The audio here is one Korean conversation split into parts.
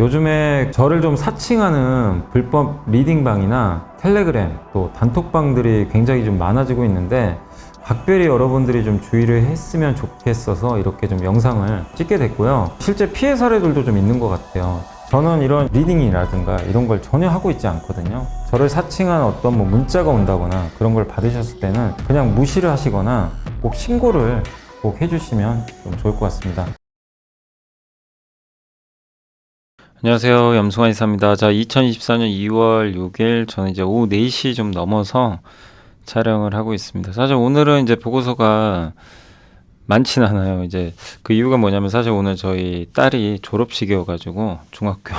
요즘에 저를 좀 사칭하는 불법 리딩방이나 텔레그램 또 단톡방들이 굉장히 좀 많아지고 있는데 각별히 여러분들이 좀 주의를 했으면 좋겠어서 이렇게 좀 영상을 찍게 됐고요. 실제 피해 사례들도 좀 있는 것 같아요. 저는 이런 리딩이라든가 이런 걸 전혀 하고 있지 않거든요. 저를 사칭한 어떤 문자가 온다거나 그런 걸 받으셨을 때는 그냥 무시를 하시거나 꼭 신고를 꼭 해주시면 좀 좋을 것 같습니다. 안녕하세요. 염승환 이사입니다. 자, 2024년 2월 6일 저는 이제 오후 4시 좀 넘어서 촬영을 하고 있습니다. 사실 오늘은 이제 보고서가 많진 않아요. 이제 그 이유가 뭐냐면 사실 오늘 저희 딸이 졸업식이어가지고 중학교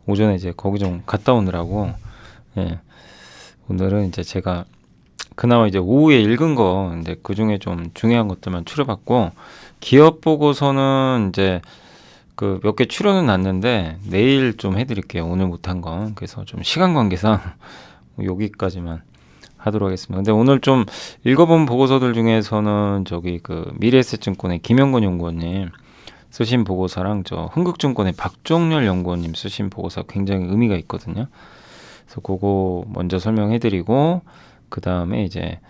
오전에 이제 거기 좀 갔다 오느라고 오늘은 이제 제가 그나마 이제 오후에 읽은 거 이제 그 중에 좀 중요한 것들만 추려봤고 기업 보고서는 이제 그 몇 개 추려는 놨는데 내일 좀 해드릴게요. 오늘 못한 건. 그래서 좀 시간 관계상 여기까지만 하도록 하겠습니다. 근데 오늘 좀 읽어본 보고서들 중에서는 저기 그 미래에셋증권의 김영건 연구원님 쓰신 보고서랑 저 흥국증권의 박종렬 연구원님 쓰신 보고서 굉장히 의미가 있거든요. 그래서 그거 먼저 설명해드리고 그 다음에 이제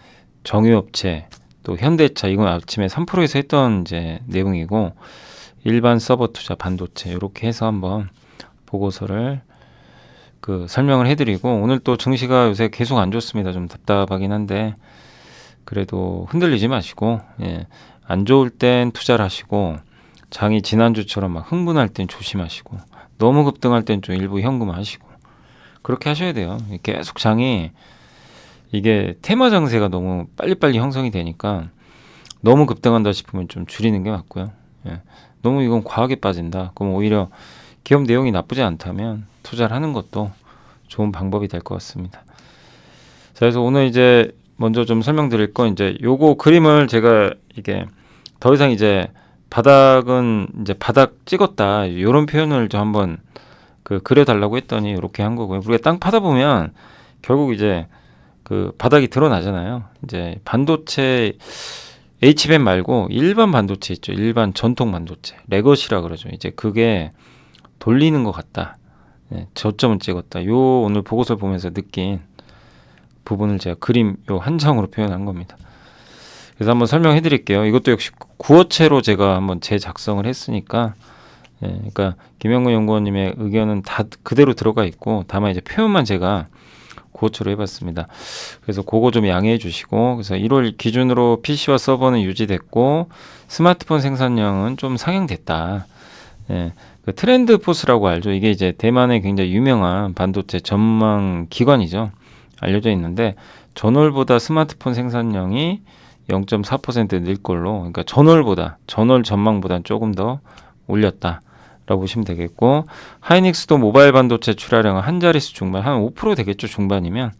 정유업체 또 현대차 이건 아침에 3%에서 했던 이제 내용이고 일반 서버 투자 반도체 이렇게 해서 한번 보고서를 그 설명을 해드리고 오늘 또 증시가 요새 계속 안 좋습니다. 좀 답답하긴 한데 그래도 흔들리지 마시고 안 좋을 땐 투자를 하시고 장이 지난주처럼 막 흥분할 땐 조심하시고 너무 급등할 땐 좀 일부 현금하시고 그렇게 하셔야 돼요. 계속 장이 이게 테마 장세가 너무 빨리빨리 형성이 되니까 너무 급등한다 싶으면 좀 줄이는 게 맞고요. 너무 이건 과하게 빠진다. 그럼 오히려 기업 내용이 나쁘지 않다면 투자를 하는 것도 좋은 방법이 될 것 같습니다. 자, 그래서 오늘 이제 먼저 좀 설명드릴 건 이제 요거 그림을 제가 이게 더 이상 이제 바닥은 이제 바닥 찍었다 이런 표현을 좀 한번 그 그려달라고 했더니 이렇게 한 거고요. 우리가 땅 파다 보면 결국 이제 그 바닥이 드러나잖아요. 이제 반도체 HBM 말고 일반 반도체 있죠. 일반 전통 반도체. 레거시라 그러죠. 이제 그게 돌리는 것 같다. 저점을 찍었다. 요 오늘 보고서를 보면서 느낀 부분을 제가 그림 요 한 장으로 표현한 겁니다. 그래서 한번 설명해 드릴게요. 이것도 역시 구어체로 제가 한번 재작성을 했으니까 그러니까 김영근 연구원님의 의견은 다 그대로 들어가 있고 다만 이제 표현만 제가 구어체로 해봤습니다. 그래서 그거 좀 양해해 주시고 그래서 1월 기준으로 PC와 서버는 유지됐고 스마트폰 생산량은 좀 상향됐다. 그 트렌드 포스라고 알죠? 이게 이제 대만의 굉장히 유명한 반도체 전망 기관이죠. 알려져 있는데 전월보다 스마트폰 생산량이 0.4% 늘 걸로 그러니까 전월 전망보다 조금 더 올렸다. 라고 보시면 되겠고 하이닉스도 모바일 반도체 출하량은 한 자릿수 중반 한 5% 되겠죠. 중반이면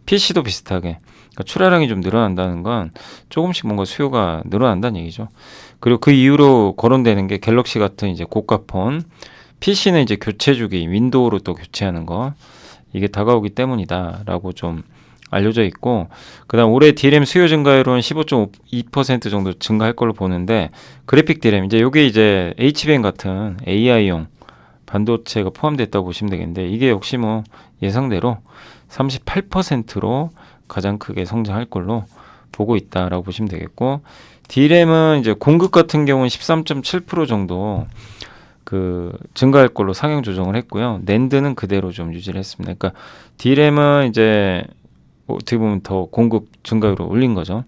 PC도 비슷하게 그러니까 출하량이 좀 늘어난다는 건 조금씩 뭔가 수요가 늘어난다는 얘기죠. 그리고 그 이후로 거론되는 게 갤럭시 같은 이제 고가폰 PC는 이제 교체 주기 윈도우로 또 교체하는 거 이게 다가오기 때문이다라고 좀 알려져 있고 그다음 올해 DRAM 수요 증가율은 15.2% 정도 증가할 걸로 보는데 그래픽 DRAM 이제 요게 이제 HBM 같은 AI용 반도체가 포함됐다고 보시면 되겠는데 이게 역시 뭐 예상대로 38%로 가장 크게 성장할 걸로 보고 있다라고 보시면 되겠고 DRAM은 이제 공급 같은 경우는 13.7% 정도 그 증가할 걸로 상향 조정을 했고요. 낸드는 그대로 좀 유지를 했습니다. 그러니까 DRAM은 이제 어떻게 보면 더 공급 증가율을 올린 거죠.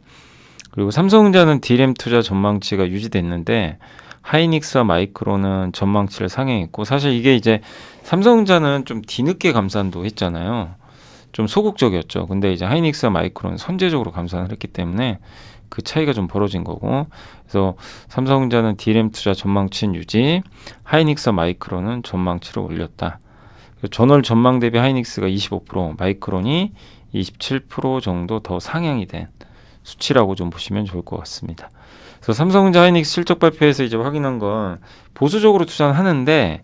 그리고 삼성전자는 DRAM 투자 전망치가 유지됐는데 하이닉스와 마이크론은 전망치를 상향했고 사실 이게 이제 삼성전자는 좀 뒤늦게 감산도 했잖아요. 좀 소극적이었죠. 근데 이제 하이닉스와 마이크론은 선제적으로 감산을 했기 때문에 그 차이가 좀 벌어진 거고 그래서 삼성전자는 DRAM 투자 전망치는 유지 하이닉스와 마이크론은 전망치를 올렸다. 전월 전망 대비 하이닉스가 25% 마이크론이 27% 정도 더 상향이 된 수치라고 좀 보시면 좋을 것 같습니다. 그래서 삼성전자 하이닉스 실적 발표에서 이제 확인한 건 보수적으로 투자는 하는데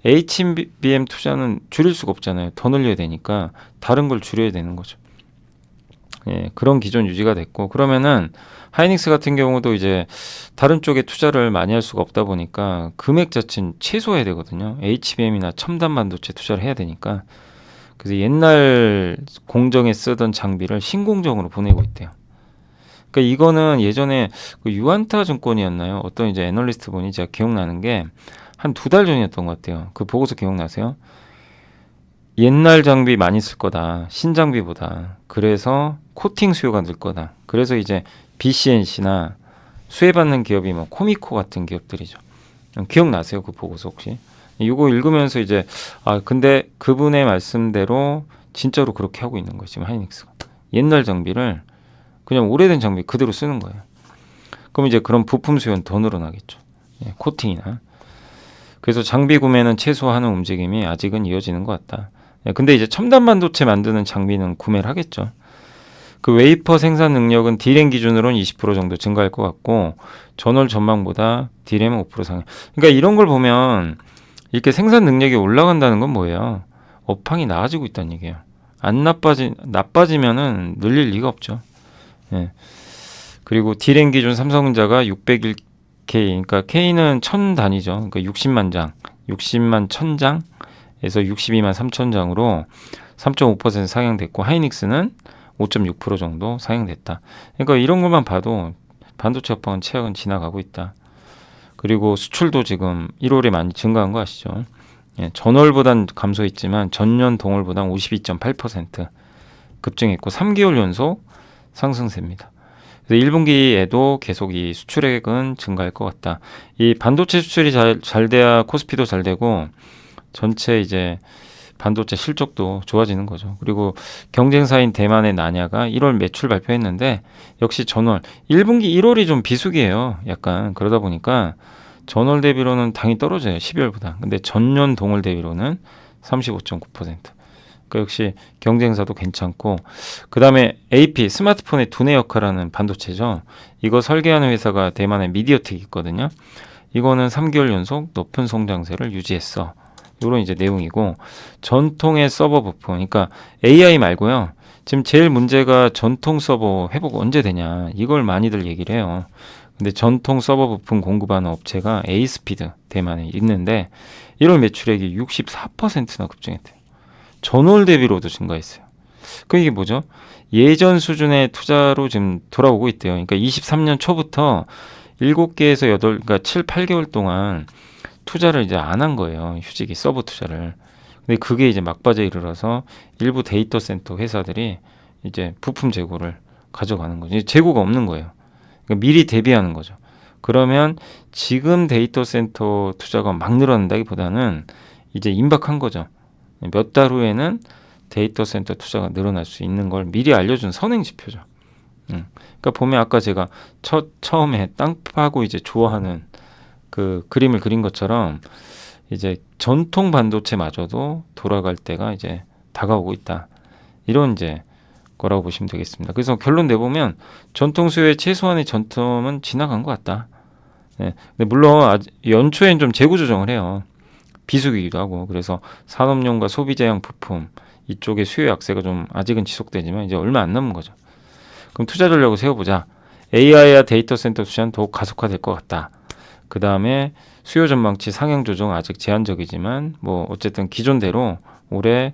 HBM 투자는 줄일 수가 없잖아요. 더 늘려야 되니까 다른 걸 줄여야 되는 거죠. 예, 그런 기존 유지가 됐고 그러면은 하이닉스 같은 경우도 이제 다른 쪽에 투자를 많이 할 수가 없다 보니까 금액 자체는 최소화해야 되거든요. HBM이나 첨단 반도체 투자를 해야 되니까 그래서 옛날 공정에 쓰던 장비를 신공정으로 보내고 있대요. 그러니까 이거는 예전에 그 유안타 증권이었나요? 어떤 이제 애널리스트 분이 제가 기억나는 게 한 2달 전이었던 것 같아요. 그 보고서 기억나세요? 옛날 장비 많이 쓸 거다. 신장비보다. 그래서 코팅 수요가 늘 거다. 그래서 이제 BCNC나 수혜받는 기업이 뭐 코미코 같은 기업들이죠. 기억나세요? 그 보고서 혹시? 이거 읽으면서 이제 근데 그분의 말씀대로 진짜로 그렇게 하고 있는 거예요. 지금 하이닉스가. 옛날 장비를 그냥 오래된 장비 그대로 쓰는 거예요. 그럼 이제 그런 부품 수요는 더 늘어나겠죠. 예, 코팅이나. 그래서 장비 구매는 최소화하는 움직임이 아직은 이어지는 것 같다. 예, 근데 이제 첨단 반도체 만드는 장비는 구매를 하겠죠. 그 웨이퍼 생산 능력은 D램 기준으로는 20% 정도 증가할 것 같고 전월 전망보다 D램은 5% 상향. 그러니까 이런 걸 보면 이렇게 생산 능력이 올라간다는 건 뭐예요? 업황이 나아지고 있다는 얘기예요. 안 나빠지면은 늘릴 리가 없죠. 예. 그리고 D램 기준 삼성전자가 601K, 그러니까 K는 1000단위죠. 그러니까 60만 장, 60만 1000장에서 62만 3000장으로 3.5% 상향됐고 하이닉스는 5.6% 정도 상향됐다. 그러니까 이런 것만 봐도 반도체 업황은 최악은 지나가고 있다. 그리고 수출도 지금 1월에 많이 증가한 거 아시죠? 예, 전월보단 감소했지만 전년 동월보단 52.8% 급증했고 3개월 연속 상승세입니다. 그래서 1분기에도 계속 이 수출액은 증가할 것 같다. 이 반도체 수출이 잘 돼야 코스피도 잘 되고 전체 이제 반도체 실적도 좋아지는 거죠. 그리고 경쟁사인 대만의 나냐가 1월 매출 발표했는데 역시 전월 1분기 1월이 좀 비수기예요. 약간 그러다 보니까 전월 대비로는 당연히 떨어져요. 12월보다. 근데 전년 동월 대비로는 35.9%. 그러니까 역시 경쟁사도 괜찮고 그다음에 AP 스마트폰의 두뇌 역할하는 반도체죠. 이거 설계하는 회사가 대만의 미디어텍이 있거든요. 이거는 3개월 연속 높은 성장세를 유지했어. 이런 이제 내용이고 전통의 서버 부품, 그러니까 AI 말고요. 지금 제일 문제가 전통 서버 회복 언제 되냐 이걸 많이들 얘기를 해요. 근데 전통 서버 부품 공급하는 업체가 에이스피드 대만에 있는데 1월 매출액이 64%나 급증했대요. 전월 대비로도 증가했어요. 그 이게 뭐죠? 예전 수준의 투자로 지금 돌아오고 있대요. 그러니까 23년 초부터 7개에서 8, 그러니까 7, 8개월 동안 투자를 이제 안 한 거예요. 휴직이 서버 투자를. 근데 그게 이제 막바지에 이르러서 일부 데이터 센터 회사들이 이제 부품 재고를 가져가는 거죠. 재고가 없는 거예요. 그러니까 미리 대비하는 거죠. 그러면 지금 데이터 센터 투자가 막 늘어난다기보다는 이제 임박한 거죠. 몇 달 후에는 데이터 센터 투자가 늘어날 수 있는 걸 미리 알려준 선행 지표죠. 그러니까 보면 아까 제가 처음에 땅 파고 이제 좋아하는 그 그림을 그린 것처럼 이제 전통 반도체마저도 돌아갈 때가 이제 다가오고 있다. 이런 이제 거라고 보시면 되겠습니다. 그래서 결론 내보면 전통 수요의 최소한의 전통은 지나간 것 같다. 네. 근데 물론 연초엔 좀 재고 조정을 해요. 비수기이기도 하고 그래서 산업용과 소비자용 부품 이쪽의 수요 약세가 좀 아직은 지속되지만 이제 얼마 안 남은 거죠. 그럼 투자 전략을 세워보자. AI와 데이터 센터 투자는 더욱 가속화될 것 같다. 그 다음에 수요 전망치 상향 조정 아직 제한적이지만 뭐 어쨌든 기존대로 올해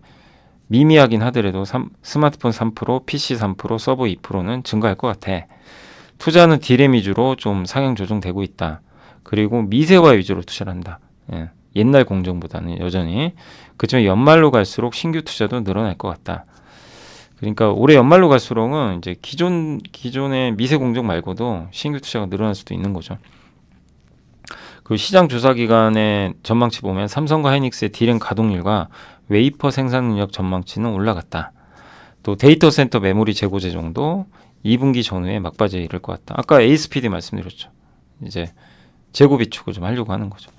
미미하긴 하더라도 스마트폰 3%, PC 3%, 서버 2%는 증가할 것 같아. 투자는 D램 위주로 좀 상향 조정되고 있다. 그리고 미세화 위주로 투자를 한다. 예. 옛날 공정보다는 여전히. 그렇지만 연말로 갈수록 신규 투자도 늘어날 것 같다. 그러니까 올해 연말로 갈수록은 이제 기존의 미세 공정 말고도 신규 투자가 늘어날 수도 있는 거죠. 그 시장 조사 기관의 전망치 보면 삼성과 하이닉스의 D램 가동률과 웨이퍼 생산 능력 전망치는 올라갔다. 또 데이터 센터 메모리 재고 제정도 2분기 전후에 막바지에 이를 것 같다. 아까 ASPD 말씀드렸죠. 이제 재고 비축을 좀 하려고 하는 거죠.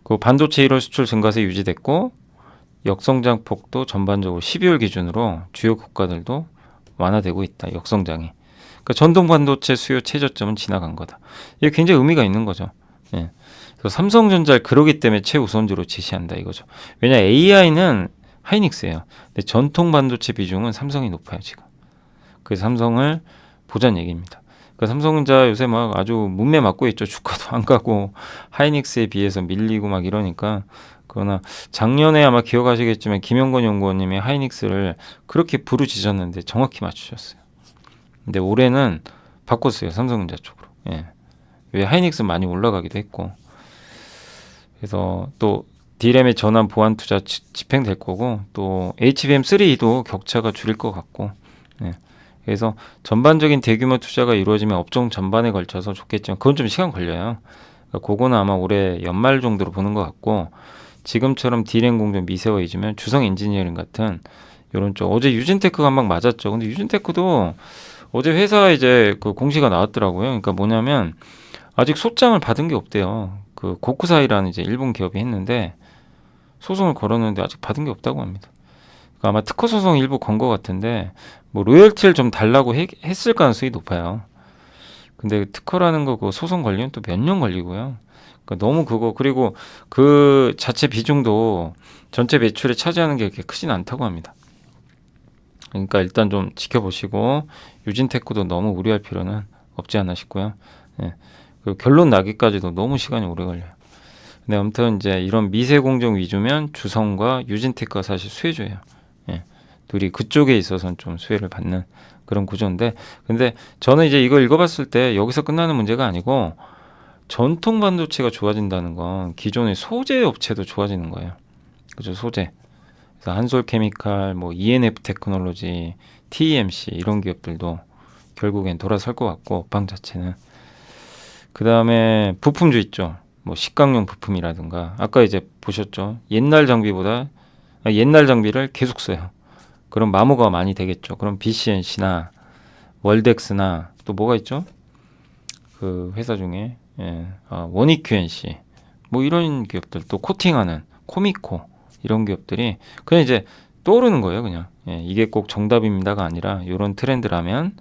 그 반도체 1월 수출 증가세 유지됐고 역성장 폭도 전반적으로 12월 기준으로 주요 국가들도 완화되고 있다. 역성장이. 그러니까 전동 반도체 수요 최저점은 지나간 거다. 이게 굉장히 의미가 있는 거죠. 예. 그래서 삼성전자를 그러기 때문에 최우선주로 제시한다 이거죠. 왜냐 AI는 하이닉스예요. 근데 전통 반도체 비중은 삼성이 높아요 지금. 그래서 삼성을 보자는 얘기입니다. 그 삼성전자 요새 막 아주 문매 맞고 있죠. 주가도 안 가고 하이닉스에 비해서 밀리고 막 이러니까. 그러나 작년에 아마 기억하시겠지만 김영건 연구원님이 하이닉스를 그렇게 부르짖었는데 정확히 맞추셨어요. 근데 올해는 바꿨어요. 삼성전자 쪽으로. 예. 왜 하이닉스 많이 올라가기도 했고. 그래서 또 D램의 전환 보완 투자 집행될 거고 또 HBM3도 격차가 줄일 것 같고. 예. 그래서 전반적인 대규모 투자가 이루어지면 업종 전반에 걸쳐서 좋겠지만 그건 좀 시간 걸려요. 그러니까 그거는 아마 올해 연말 정도로 보는 것 같고 지금처럼 D램 공정 미세화해지면 주성 엔지니어링 같은 이런 쪽 어제 유진테크가 한 방 맞았죠. 근데 유진테크도 어제 회사 이제 그 공시가 나왔더라고요. 그러니까 뭐냐면 아직 소장을 받은 게 없대요. 그 고쿠사이라는 이제 일본 기업이 했는데 소송을 걸었는데 아직 받은 게 없다고 합니다. 그러니까 아마 특허 소송 일부 건 것 같은데 뭐 로열티를 좀 달라고 했을 가능성이 높아요. 근데 특허라는 거 그 소송 걸리면 또 몇 년 걸리고요. 그러니까 너무 그거 그리고 그 자체 비중도 전체 매출에 차지하는 게 그렇게 크진 않다고 합니다. 그러니까 일단 좀 지켜보시고 유진테크도 너무 우려할 필요는 없지 않나 싶고요. 예. 그 결론 나기까지도 너무 시간이 오래 걸려요. 근데 아무튼 이제 이런 미세 공정 위주면 주성과 유진테크가 사실 수혜주예요. 예. 둘이 그쪽에 있어서는 좀 수혜를 받는 그런 구조인데, 근데 저는 이제 이걸 읽어봤을 때 여기서 끝나는 문제가 아니고 전통 반도체가 좋아진다는 건 기존의 소재 업체도 좋아지는 거예요. 그죠, 소재. 그래서 한솔케미칼, 뭐 ENF 테크놀로지, TEMC 이런 기업들도 결국엔 돌아설 것 같고 업황 자체는. 그 다음에 부품주 있죠. 뭐 식강용 부품이라든가 아까 이제 보셨죠. 옛날 장비를 계속 써요. 그럼 마모가 많이 되겠죠. 그럼 BCNC나 월덱스나 또 뭐가 있죠? 그 회사 중에 원익QNC 뭐 이런 기업들 또 코팅하는 코미코 이런 기업들이 그냥 이제 떠오르는 거예요. 그냥 이게 꼭 정답입니다가 아니라 이런 트렌드라면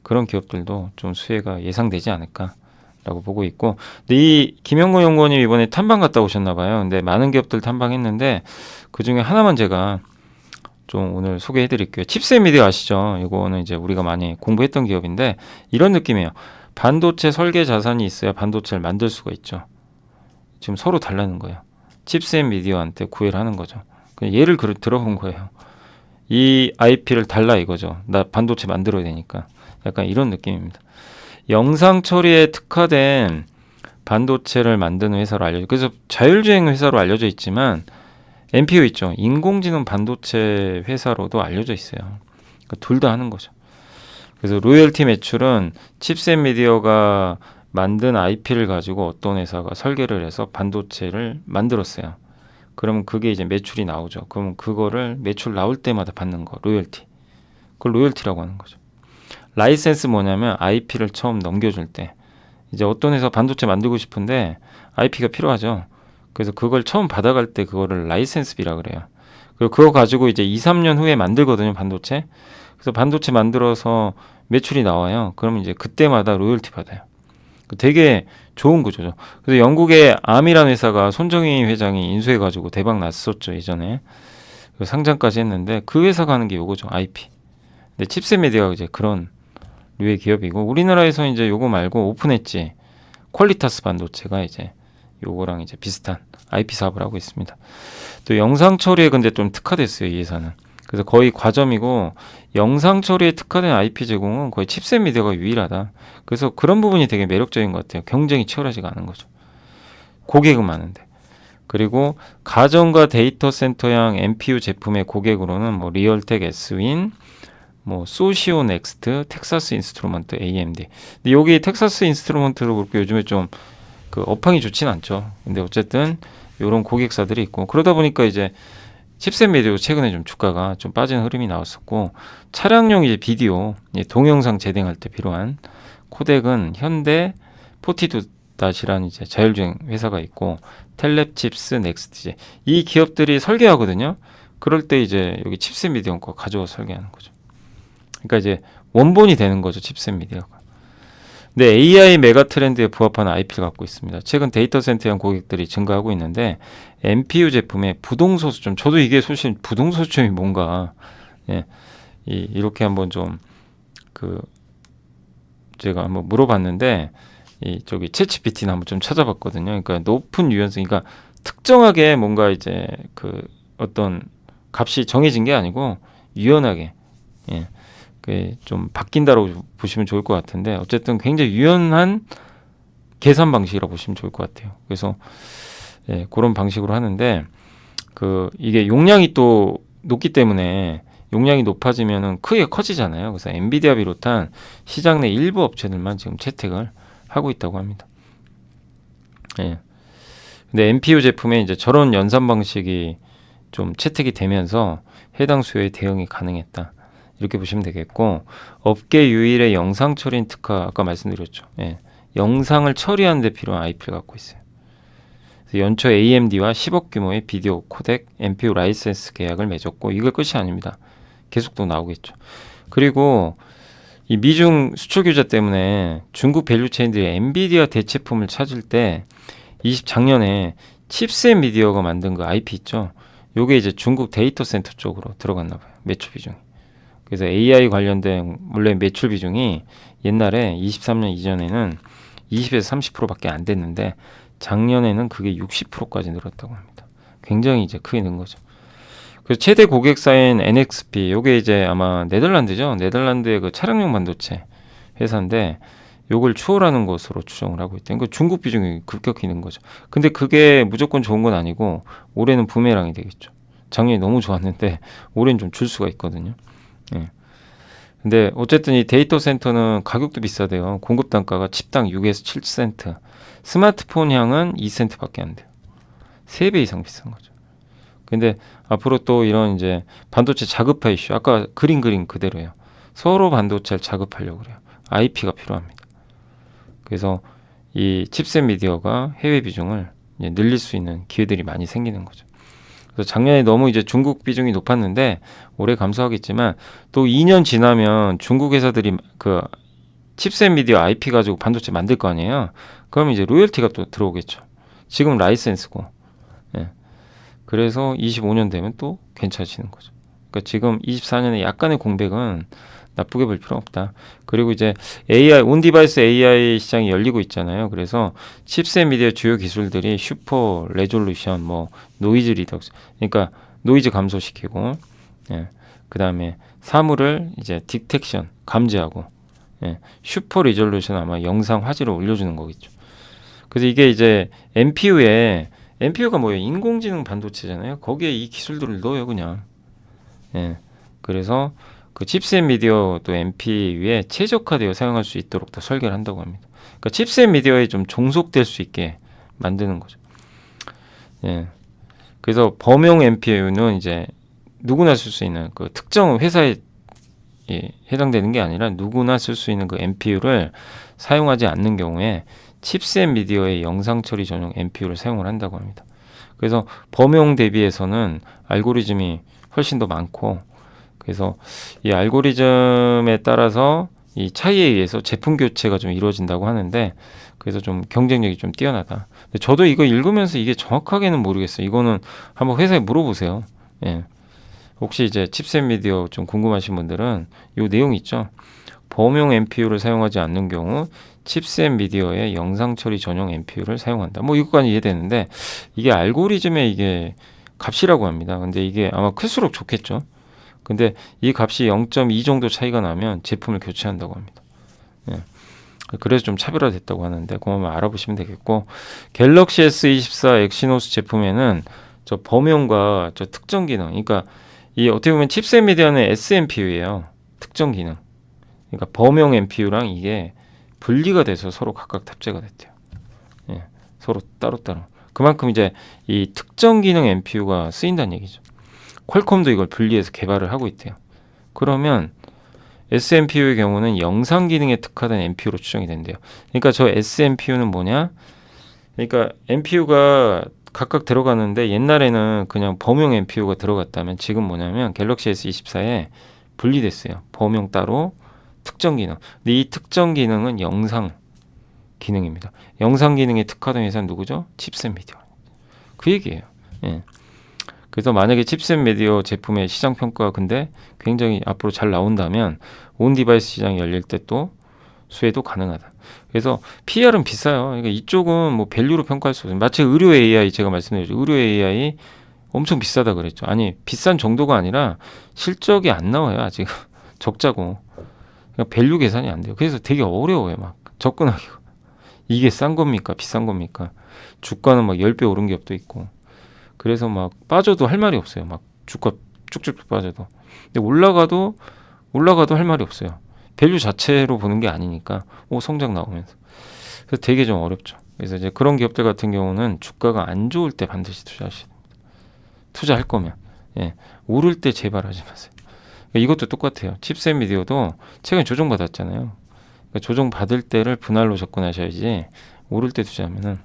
그런 기업들도 좀 수혜가 예상되지 않을까라고 보고 있고, 근데 이 김영건 연구원님 이번에 탐방 갔다 오셨나 봐요. 근데 많은 기업들 탐방했는데 그 중에 하나만 제가 좀 오늘 소개해 드릴게요. 칩셋 미디어 아시죠? 이거는 이제 우리가 많이 공부했던 기업인데 이런 느낌이에요. 반도체 설계 자산이 있어야 반도체를 만들 수가 있죠. 지금 서로 달라는 거예요. 칩셋 미디어한테 구애를 하는 거죠. 그냥 예를 들어본 거예요. 이 IP를 달라 이거죠. 나 반도체 만들어야 되니까. 약간 이런 느낌입니다. 영상 처리에 특화된 반도체를 만드는 회사로 알려져. 그래서 자율주행 회사로 알려져 있지만 NPU 있죠. 인공지능 반도체 회사로도 알려져 있어요. 그러니까 둘 다 하는 거죠. 그래서 로열티 매출은 칩셋 미디어가 만든 IP를 가지고 어떤 회사가 설계를 해서 반도체를 만들었어요. 그러면 그게 이제 매출이 나오죠. 그러면 그거를 매출 나올 때마다 받는 거, 로열티. 그걸 로열티라고 하는 거죠. 라이센스 뭐냐면 IP를 처음 넘겨줄 때 이제 어떤 회사 반도체 만들고 싶은데 IP가 필요하죠. 그래서 그걸 처음 받아갈 때 그거를 라이센스비라 그래요. 그리고 그거 가지고 이제 2, 3년 후에 만들거든요, 반도체. 그래서 반도체 만들어서 매출이 나와요. 그러면 이제 그때마다 로열티 받아요. 되게 좋은 구조죠. 그래서 영국의 암이라는 회사가 손정희 회장이 인수해가지고 대박 났었죠, 예전에. 상장까지 했는데 그 회사가 하는 게 요거죠, IP. 근데 칩셋 미디어가 이제 그런 류의 기업이고, 우리나라에서 이제 요거 말고 오픈 엣지, 퀄리타스 반도체가 이제 요거랑 이제 비슷한 IP 사업을 하고 있습니다. 또 영상 처리에 근데 좀 특화됐어요, 이 회사는. 그래서 거의 과점이고 영상 처리에 특화된 IP 제공은 거의 칩셋 미디어가 유일하다. 그래서 그런 부분이 되게 매력적인 것 같아요. 경쟁이 치열하지가 않은 거죠. 고객은 많은데. 그리고 가정과 데이터 센터형 NPU 제품의 고객으로는 뭐 리얼텍, 에스윈, 뭐 소시오 넥스트, 텍사스 인스트루먼트, AMD. 근데 여기 텍사스 인스트루먼트로 그렇게 요즘에 좀 그 업황이 좋진 않죠. 근데 어쨌든 이런 고객사들이 있고 그러다 보니까 이제 칩셋 미디어 최근에 좀 주가가 좀 빠지는 흐름이 나왔었고, 차량용 이제 비디오, 동영상 재생할 때 필요한 코덱은 현대 포티두-이라는 이제 자율주행 회사가 있고, 텔랩칩스, 넥스트 이 기업들이 설계하거든요. 그럴 때 이제 여기 칩셋 미디어 거 가져와서 설계하는 거죠. 그러니까 이제 원본이 되는 거죠, 칩셋 미디어가. 근데 AI 메가 트렌드에 부합하는 IP를 갖고 있습니다. 최근 데이터 센터형 고객들이 증가하고 있는데 NPU 제품의 부동소수점, 저도 이게 사실 부동소수점이 뭔가 이렇게 한번 좀 그 제가 한번 물어봤는데 이 저기 챗GPT는 한번 좀 찾아봤거든요. 그러니까 높은 유연성, 그러니까 특정하게 뭔가 이제 그 어떤 값이 정해진 게 아니고 유연하게, 예, 그게 좀 바뀐다고 보시면 좋을 것 같은데, 어쨌든 굉장히 유연한 계산 방식이라고 보시면 좋을 것 같아요. 그래서 예, 그런 방식으로 하는데, 그 이게 용량이 또 높기 때문에 용량이 높아지면은 크게 커지잖아요. 그래서 엔비디아 비롯한 시장 내 일부 업체들만 지금 채택을 하고 있다고 합니다. 예. 근데 NPU 제품에 이제 저런 연산 방식이 좀 채택이 되면서 해당 수요에 대응이 가능했다, 이렇게 보시면 되겠고, 업계 유일의 영상 처리인 특화, 아까 말씀드렸죠. 예. 영상을 처리하는 데 필요한 IP를 갖고 있어요. 그래서 연초 AMD와 10억 규모의 비디오 코덱 NPU 라이센스 계약을 맺었고, 이거 끝이 아닙니다. 계속 또 나오겠죠. 그리고 이 미중 수출 규제 때문에 중국 밸류체인들이 엔비디아 대체품을 찾을 때 작년에 칩셋 미디어가 만든 그 IP 있죠. 요게 이제 중국 데이터 센터 쪽으로 들어갔나 봐요. 매출 비중이. 그래서 AI 관련된 물론 매출 비중이 옛날에 23년 이전에는 20에서 30%밖에 안 됐는데 작년에는 그게 60%까지 늘었다고 합니다. 굉장히 이제 크게 는 거죠. 그래서 최대 고객사인 NXP, 요게 이제 아마 네덜란드죠. 네덜란드의 그 차량용 반도체 회사인데 요걸 추월하는 것으로 추정을 하고 있다. 그러니까 중국 비중이 급격히 는 거죠. 근데 그게 무조건 좋은 건 아니고 올해는 부메랑이 되겠죠. 작년에 너무 좋았는데 올해는 좀 줄 수가 있거든요. 예. 근데 어쨌든 이 데이터 센터는 가격도 비싸대요. 공급 단가가 칩당 6에서 7센트. 스마트폰 향은 2센트밖에 안 돼요. 3배 이상 비싼 거죠. 근데 앞으로 또 이런 이제 반도체 자급화 이슈, 아까 그림 그대로예요. 서로 반도체를 자급하려고 그래요. IP가 필요합니다. 그래서 이 칩셋 미디어가 해외 비중을 이제 늘릴 수 있는 기회들이 많이 생기는 거죠. 그래서 작년에 너무 이제 중국 비중이 높았는데 올해 감소하겠지만 또 2년 지나면 중국 회사들이 그 칩셋 미디어 IP 가지고 반도체 만들 거 아니에요. 그러면 이제 로열티가 또 들어오겠죠. 지금 라이센스고. 예. 그래서 25년 되면 또 괜찮아지는 거죠. 그러니까 지금 24년에 약간의 공백은 나쁘게 볼 필요 없다. 그리고 이제 AI, 온디바이스 AI 시장이 열리고 있잖아요. 그래서 칩셋 미디어 주요 기술들이 슈퍼 레졸루션, 뭐 노이즈 리덕스, 그러니까 노이즈 감소시키고, 예, 그 다음에 사물을 이제 디텍션 감지하고, 예, 슈퍼 리졸루션 아마 영상 화질을 올려주는 거겠죠. 그래서 이게 이제 NPU가 뭐예요? 인공지능 반도체잖아요. 거기에 이 기술들을 넣어요, 그냥. 예, 그래서 그 칩셋 미디어 또 NPU에 최적화되어 사용할 수 있도록 더 설계를 한다고 합니다. 그러니까 칩셋 미디어에 좀 종속될 수 있게 만드는 거죠. 예. 그래서 범용 NPU는 이제 누구나 쓸 수 있는 그 특정 회사에 해당되는 게 아니라 누구나 쓸 수 있는 그 NPU를 사용하지 않는 경우에 칩셋 미디어의 영상 처리 전용 NPU를 사용을 한다고 합니다. 그래서 범용 대비해서는 알고리즘이 훨씬 더 많고, 그래서 이 알고리즘에 따라서 이 차이에 의해서 제품 교체가 좀 이루어진다고 하는데, 그래서 좀 경쟁력이 좀 뛰어나다. 근데 저도 이거 읽으면서 이게 정확하게는 모르겠어요. 이거는 한번 회사에 물어보세요. 예. 혹시 이제 칩셋 미디어 좀 궁금하신 분들은 이 내용 있죠. 범용 NPU를 사용하지 않는 경우 칩셋 미디어의 영상 처리 전용 NPU를 사용한다. 뭐 이것까지 이해되는데 이게 알고리즘의 이게 값이라고 합니다. 근데 이게 아마 클수록 좋겠죠. 근데 이 값이 0.2 정도 차이가 나면 제품을 교체한다고 합니다. 예. 그래서 좀 차별화됐다고 하는데 그거 한번 알아보시면 되겠고, 갤럭시 S24 엑시노스 제품에는 저 범용과 저 특정 기능, 그러니까 이 어떻게 보면 칩셋 미디어는 SNPU예요. 특정 기능. 그러니까 범용 NPU랑 이게 분리가 돼서 서로 각각 탑재가 됐대요. 예. 서로 따로따로. 그만큼 이제 이 특정 기능 NPU가 쓰인다는 얘기죠. 퀄컴도 이걸 분리해서 개발을 하고 있대요. 그러면 SNPU의 경우는 영상 기능에 특화된 NPU로 추정이 된대요. 그러니까 저 SNPU는 뭐냐? 그러니까 NPU가 각각 들어가는데 옛날에는 그냥 범용 NPU가 들어갔다면 지금 뭐냐면 갤럭시 S24에 분리됐어요. 범용 따로, 특정 기능. 근데 이 특정 기능은 영상 기능입니다. 영상 기능에 특화된 회사는 누구죠? 칩셋 미디어. 그 얘기예요. 예. 그래서 만약에 칩셋 메디어 제품의 시장 평가가 근데 굉장히 앞으로 잘 나온다면 온 디바이스 시장이 열릴 때 또 수혜도 가능하다. 그래서 PER은 비싸요. 그러니까 이쪽은 뭐 밸류로 평가할 수 없어요. 마치 의료 AI 제가 말씀드렸죠. 의료 AI 엄청 비싸다 그랬죠. 아니 비싼 정도가 아니라 실적이 안 나와요. 아직 적자고. 그러니까 밸류 계산이 안 돼요. 그래서 되게 어려워요. 막 접근하기가. 이게 싼 겁니까? 비싼 겁니까? 주가는 막 10배 오른 기업도 있고. 그래서 막 빠져도 할 말이 없어요. 막 주가 쭉쭉 빠져도. 근데 올라가도 할 말이 없어요. 밸류 자체로 보는 게 아니니까 성장 나오면서. 그래서 되게 좀 어렵죠. 그래서 이제 그런 기업들 같은 경우는 주가가 안 좋을 때 반드시 투자하셔야 됩니다. 투자할 거면. 예. 오를 때 제발 하지 마세요. 그러니까 이것도 똑같아요. 칩셋 미디어도 최근에 조정받았잖아요. 그러니까 조정받을 때를 분할로 접근하셔야지 오를 때 투자하면은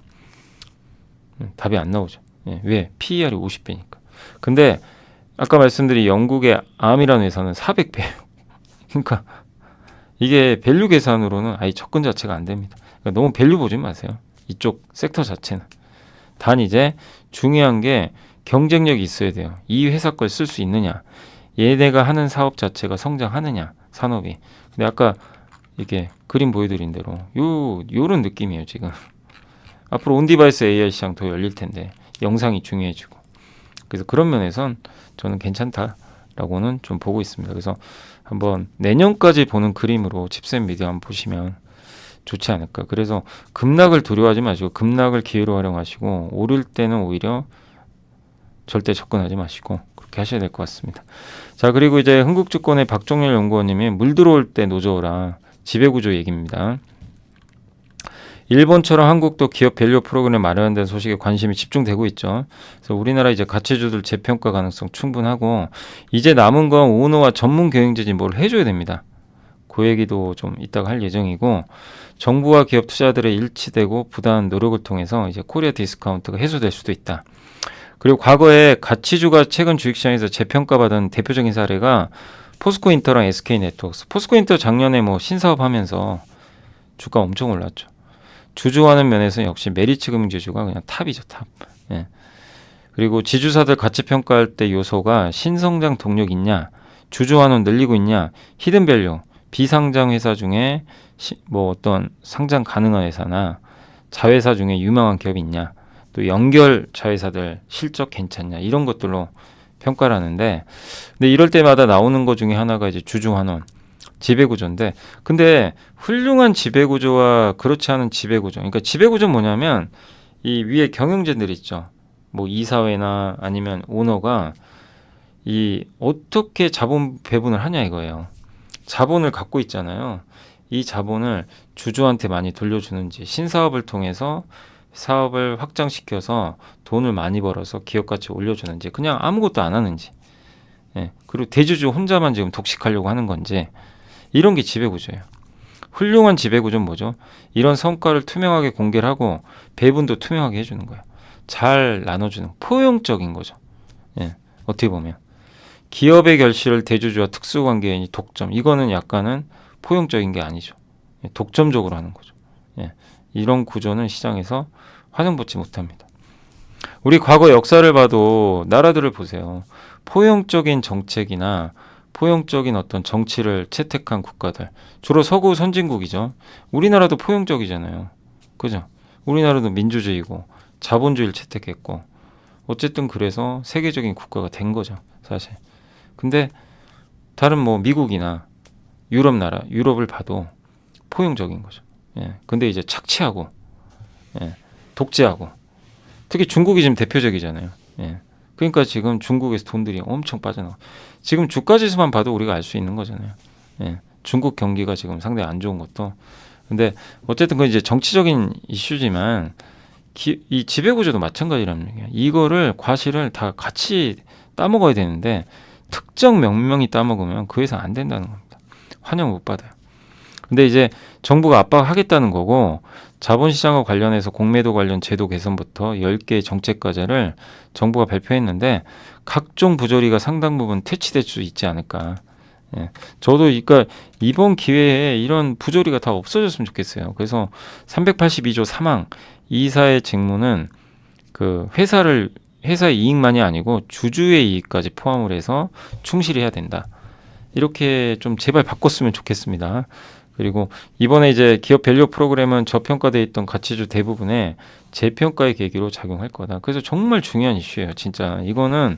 답이 안 나오죠. 예. 왜? PER이 50배니까. 근데 아까 말씀드린 영국의 암이라는 회사는 400배. 그러니까 이게 밸류 계산으로는 아예 접근 자체가 안 됩니다. 그러니까 너무 밸류 보지 마세요. 이쪽 섹터 자체는. 단 이제 중요한 게 경쟁력이 있어야 돼요. 이 회사 걸 쓸 수 있느냐. 얘네가 하는 사업 자체가 성장하느냐. 산업이. 근데 아까 이렇게 그림 보여드린 대로 요런 느낌이에요 지금. 앞으로 온디바이스 AI 시장 더 열릴 텐데 영상이 중요해지고. 그래서 그런 면에선 저는 괜찮다라고는 좀 보고 있습니다. 그래서 한번 내년까지 보는 그림으로 칩셋 미디어 한번 보시면 좋지 않을까. 그래서 급락을 두려워하지 마시고 급락을 기회로 활용하시고 오를 때는 오히려 절대 접근하지 마시고 그렇게 하셔야 될 것 같습니다. 자, 그리고 이제 흥국증권의 박종렬 연구원님이 물 들어올 때 노져오라 지배구조 얘기입니다. 일본처럼 한국도 기업 밸류 프로그램 마련된 소식에 관심이 집중되고 있죠. 그래서 우리나라 이제 가치주들 재평가 가능성 충분하고 이제 남은 건 오너와 전문 경영진이 뭘 해줘야 됩니다. 그 얘기도 좀 이따가 할 예정이고 정부와 기업 투자들의 일치되고 부단한 노력을 통해서 이제 코리아 디스카운트가 해소될 수도 있다. 그리고 과거에 가치주가 최근 주식시장에서 재평가받은 대표적인 사례가 포스코인터랑 SK네트워크스. 포스코인터 작년에 뭐 신사업 하면서 주가 엄청 올랐죠. 주주하는 면에서 역시 메리츠 금융지주가 그냥 탑이죠, 탑. 예. 그리고 지주사들 가치 평가할 때 요소가 신성장 동력 있냐, 주주환원 늘리고 있냐, 히든밸류, 비상장 회사 중에 뭐 어떤 상장 가능한 회사나 자회사 중에 유명한 기업이 있냐, 또 연결 자회사들 실적 괜찮냐 이런 것들로 평가를 하는데, 근데 이럴 때마다 나오는 것 중에 하나가 이제 주주환원. 지배구조인데, 근데 훌륭한 지배구조와 그렇지 않은 지배구조, 그러니까 지배구조는 뭐냐면 이 위에 경영진들 있죠. 뭐 이사회나 아니면 오너가 이 어떻게 자본 배분을 하냐 이거예요. 자본을 갖고 있잖아요. 이 자본을 주주한테 많이 돌려주는지, 신사업을 통해서 사업을 확장시켜서 돈을 많이 벌어서 기업 가치 올려주는지, 그냥 아무것도 안 하는지, 예. 그리고 대주주 혼자만 지금 독식하려고 하는 건지, 이런 게 지배구조예요. 훌륭한 지배구조는 뭐죠? 이런 성과를 투명하게 공개를 하고 배분도 투명하게 해주는 거예요. 잘 나눠주는 포용적인 거죠. 예, 어떻게 보면 기업의 결실을 대주주와 특수관계인이 독점. 이거는 약간은 포용적인 게 아니죠. 예, 독점적으로 하는 거죠. 예, 이런 구조는 시장에서 환영받지 못합니다. 우리 과거 역사를 봐도 나라들을 보세요. 포용적인 정책이나 포용적인 어떤 정치를 채택한 국가들, 주로 서구 선진국이죠. 우리나라도 포용적이잖아요. 그죠? 우리나라도 민주주의고 자본주의를 채택했고 어쨌든 그래서 세계적인 국가가 된 거죠, 사실. 근데 다른 뭐 미국이나 유럽 나라, 유럽을 봐도 포용적인 거죠. 예. 근데 이제 착취하고, 예. 독재하고, 특히 중국이 지금 대표적이잖아요. 예. 그러니까 지금 중국에서 돈들이 엄청 빠져나와. 지금 주가 지수만 봐도 우리가 알 수 있는 거잖아요. 예. 중국 경기가 지금 상당히 안 좋은 것도. 근데 어쨌든 그건 이제 정치적인 이슈지만 이 지배구조도 마찬가지라는 얘기예요. 이거를 과실을 다 같이 따먹어야 되는데 특정 명명이 따먹으면 그 회사 안 된다는 겁니다. 환영 못 받아요. 근데 이제 정부가 압박하겠다는 거고, 자본시장과 관련해서 공매도 관련 제도 개선부터 10개의 정책 과제를 정부가 발표했는데 각종 부조리가 상당 부분 퇴치될 수 있지 않을까. 예. 저도 그러니까 이번 기회에 이런 부조리가 다 없어졌으면 좋겠어요. 그래서 382조 3항 이사의 직무는 그 회사를 회사의 이익만이 아니고 주주의 이익까지 포함을 해서 충실히 해야 된다. 이렇게 좀 제발 바꿨으면 좋겠습니다. 그리고 이번에 이제 기업 밸류 프로그램은 저평가돼 있던 가치주 대부분에 재평가의 계기로 작용할 거다. 그래서 정말 중요한 이슈예요. 진짜 이거는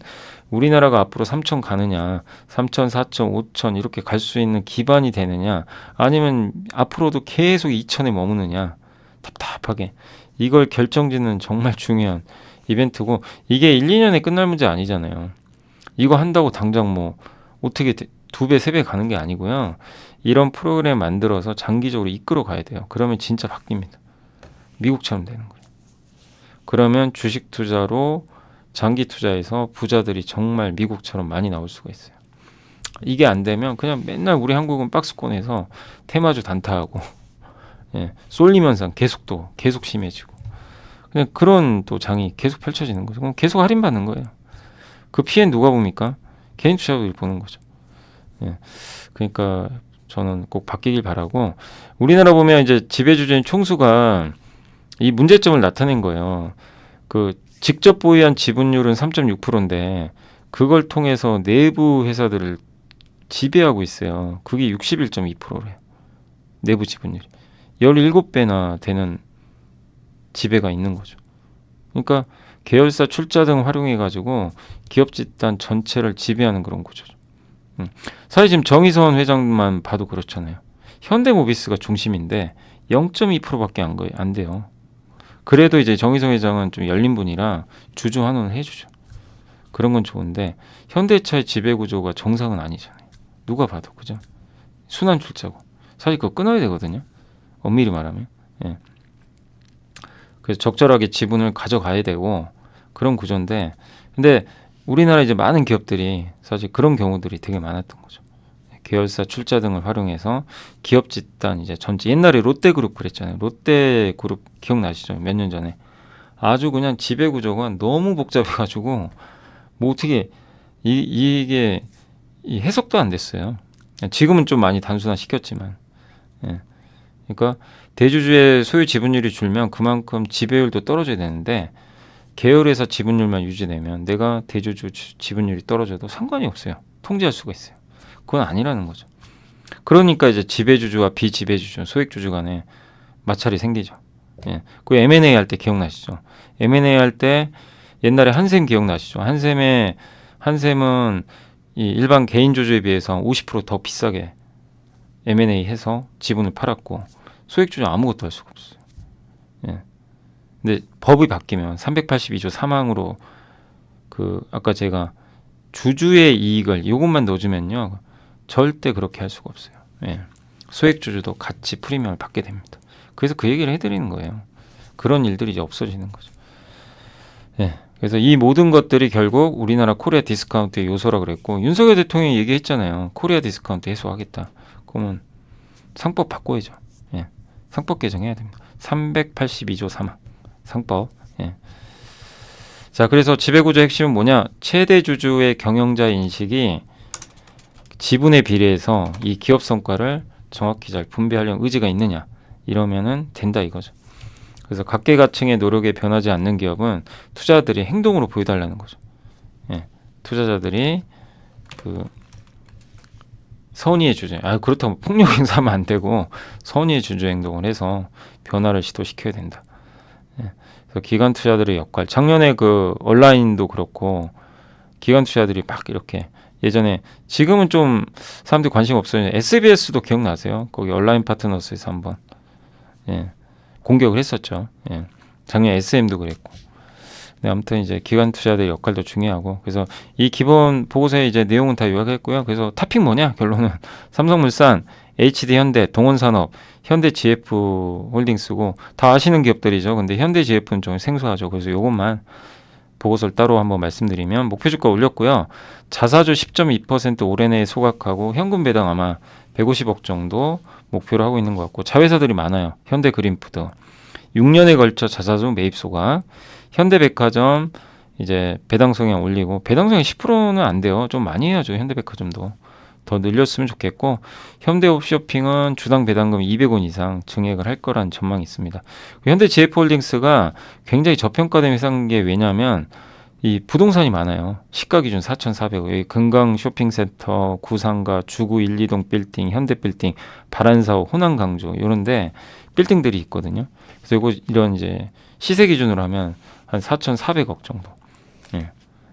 우리나라가 앞으로 3천 가느냐, 3천, 4천, 5천 이렇게 갈 수 있는 기반이 되느냐, 아니면 앞으로도 계속 2천에 머무느냐, 답답하게 이걸 결정짓는 정말 중요한 이벤트고, 이게 1, 2년에 끝날 문제 아니잖아요. 이거 한다고 당장 뭐 어떻게 2배, 3배 가는 게 아니고요. 이런 프로그램 만들어서 장기적으로 이끌어 가야 돼요. 그러면 진짜 바뀝니다. 미국처럼 되는 거예요. 그러면 주식 투자로 장기 투자해서 부자들이 정말 미국처럼 많이 나올 수가 있어요. 이게 안 되면 그냥 맨날 우리 한국은 박스권에서 테마주 단타하고 쏠림 현상 계속 심해지고, 그냥 그런 또 장이 계속 펼쳐지는 거죠. 그럼 계속 할인받는 거예요. 그 피해는 누가 봅니까? 개인 투자자들이 보는 거죠. 그러니까 저는 꼭 바뀌길 바라고, 우리나라 보면 이제 지배주주인 총수가 이 문제점을 나타낸 거예요. 그 직접 보유한 지분율은 3.6%인데 그걸 통해서 내부 회사들을 지배하고 있어요. 그게 61.2%래요. 내부 지분율이 17배나 되는 지배가 있는 거죠. 그러니까 계열사 출자 등 활용해 가지고 기업 집단 전체를 지배하는 그런 구조죠. 사실 지금 정의선 회장만 봐도 그렇잖아요. 현대모비스가 중심인데 0.2%밖에 안 돼요. 그래도 이제 정의선 회장은 좀 열린 분이라 주주 환원을 해주죠. 그런 건 좋은데 현대차의 지배 구조가 정상은 아니잖아요. 누가 봐도 그죠? 순환 출자고 사실 그거 끊어야 되거든요. 엄밀히 말하면. 그래서 적절하게 지분을 가져가야 되고 그런 구조인데, 근데 우리나라 이제 많은 기업들이 사실 그런 경우들이 되게 많았던 거죠. 계열사 출자 등을 활용해서 기업 집단 이제 전체, 옛날에 롯데그룹 그랬잖아요. 롯데그룹 기억나시죠? 몇 년 전에 아주 그냥 지배 구조가 너무 복잡해가지고 뭐 어떻게 이게 이 해석도 안 됐어요. 지금은 좀 많이 단순화 시켰지만, 그러니까 대주주의 소유 지분율이 줄면 그만큼 지배율도 떨어져야 되는데 계열회사 지분율만 유지되면 내가 대주주 지분율이 떨어져도 상관이 없어요. 통제할 수가 있어요. 그건 아니라는 거죠. 그러니까 이제 지배주주와 비지배주주, 소액주주 간에 마찰이 생기죠. 그 M&A 할 때 기억나시죠? M&A 할 때 옛날에 한샘 기억나시죠? 한샘은 이 일반 개인 주주에 비해서 50%더 비싸게 M&A 해서 지분을 팔았고 소액주주 아무것도 할 수가 없어요. 근데 법이 바뀌면 382조 3항으로 그 아까 제가 주주의 이익을 이것만 넣어주면요 절대 그렇게 할 수가 없어요. 소액주주도 같이 프리미엄을 받게 됩니다. 그래서 그 얘기를 해드리는 거예요. 그런 일들이 이제 없어지는 거죠. 그래서 이 모든 것들이 결국 우리나라 코리아 디스카운트의 요소라 그랬고, 윤석열 대통령이 얘기했잖아요. 코리아 디스카운트 해소하겠다. 그러면 상법 바꿔야죠. 상법 개정해야 됩니다. 382조 3항 상법. 자, 그래서 지배구조 핵심은 뭐냐? 최대 주주의 경영자 인식이 지분에 비례해서 이 기업 성과를 정확히 잘 분배하려는 의지가 있느냐, 이러면은 된다 이거죠. 그래서 각계각층의 노력에 변하지 않는 기업은 투자자들이 행동으로 보여달라는 거죠. 투자자들이 그 선의의 주주, 그렇다고 폭력 행사하면 안 되고 선의의 주주 행동을 해서 변화를 시도시켜야 된다. 그래서 기관 투자들의 역할, 작년에 그 온라인도 그렇고 기관 투자들이 막 이렇게 예전에, 지금은 좀 사람들이 관심 없어요. SBS도 기억나세요? 거기 온라인 파트너스에서 한번 공격을 했었죠. 작년 SM도 그랬고. 네, 아무튼 이제 기관 투자들의 역할도 중요하고, 그래서 이 기본 보고서에 이제 내용은 다 요약했고요. 그래서 탑픽 뭐냐? 결론은 삼성물산, HD현대, 동원산업, 현대GF홀딩스고 다 아시는 기업들이죠. 근데 현대GF는 좀 생소하죠. 그래서 요것만 보고서를 따로 한번 말씀드리면, 목표주가 올렸고요. 자사주 10.2% 올해 내에 소각하고 현금 배당 아마 150억 정도 목표로 하고 있는 것 같고, 자회사들이 많아요. 현대그린푸드 6년에 걸쳐 자사주 매입 소각, 현대백화점 이제 배당 성향 올리고, 배당 성향 10%는 안 돼요. 좀 많이 해야죠. 현대백화점도 더 늘렸으면 좋겠고, 현대홈쇼핑은 주당 배당금 200원 이상 증액을 할 거란 전망이 있습니다. 현대GF홀딩스가 굉장히 저평가된 회사인 게 왜냐하면 이 부동산이 많아요. 시가 기준 4,400억. 여기 금강 쇼핑센터, 구상가, 주구 1, 2동 빌딩, 현대 빌딩, 바란사호, 호남 강조 이런데 빌딩들이 있거든요. 그래서 이런 이제 시세 기준으로 하면 한 4,400억 정도. 예.